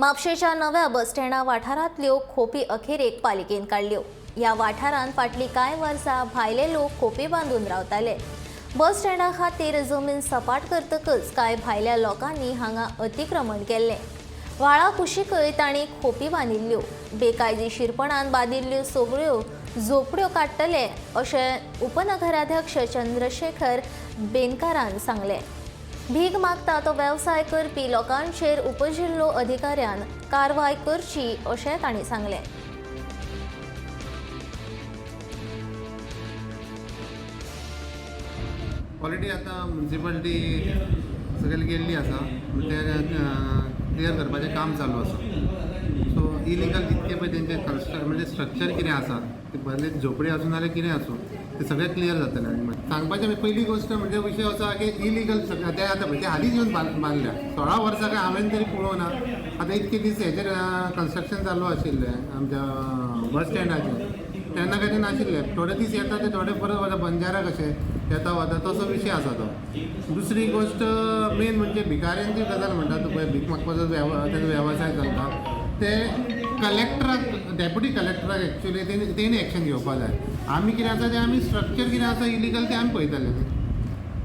म्हापशेच्या नव्या बस स्टँडा वाठारांतल्यो खोपी अखेरेक पालिकेन काडल्यो। ह्या वाठारांत फाटलीं कांय वर्सां भायले लोक खोपी बांदून रावताले। बस स्टँडा खातीर जमीन सपाट करतकच कांय भायल्या लोकांनी हांगा अतिक्रमण केल्लें। व्हाळा कुशीकय तांणी खोपी बांदिल्ल्यो। बेकायदेशीरपणान बांदिल्ल्यो सगळ्यो झोपड्यो काडटले अशें उपनगराध्यक्ष चंद्रशेखर बेनकारान सांगलें। भीक मागता तो वेवसाय करपी लोकांचेर उपजिल्लो अधिकाऱ्यान कारवाय करची अशें तांणी सांगलें। ऑलरेडी आता म्युनिसिपालिटी सगळे गेल्ली आसा, ते क्लियर करपाचें काम चालू आसा। सो इलिगल जितके पळय तेंचे म्हणजे स्ट्रक्चर कितें आसा, ते भले झोपडी आसूं नाल्यार कितें आसूं, ते सगळें क्लियर जातलें। आनी सांगपाचें पयली गोश्ट म्हणजे विशय असो आसा की इलिगल ते आतां पळय ते हालींच येवन बांदल्या। 16 वर्सां काय हांवें तरी पळोवना। आतां इतके दीस हेचेर कन्स्ट्रक्शन चालू आशिल्लें आमच्या बस स्टँडाचेर, तेन्ना काय ते नाशिल्लें। थोडे दीस येता ते थोडे परत वता बंजारा कशें येता वता, तसो विशय आसा तो। दुसरी गोश्ट मेन म्हणजे भिकाऱ्यांची गजाल म्हणटा तूं पळय, भीक मागपाचो तेजो वेवसाय चलता, ते कलेक्टराक डेप्युटी कलेक्टराक एक्चुली तेणी एक्शन घेवपाक जाय। आमी कितें आसा तें आमी स्ट्रक्चर कितें आसा इलिगल तें आमी पळयतले।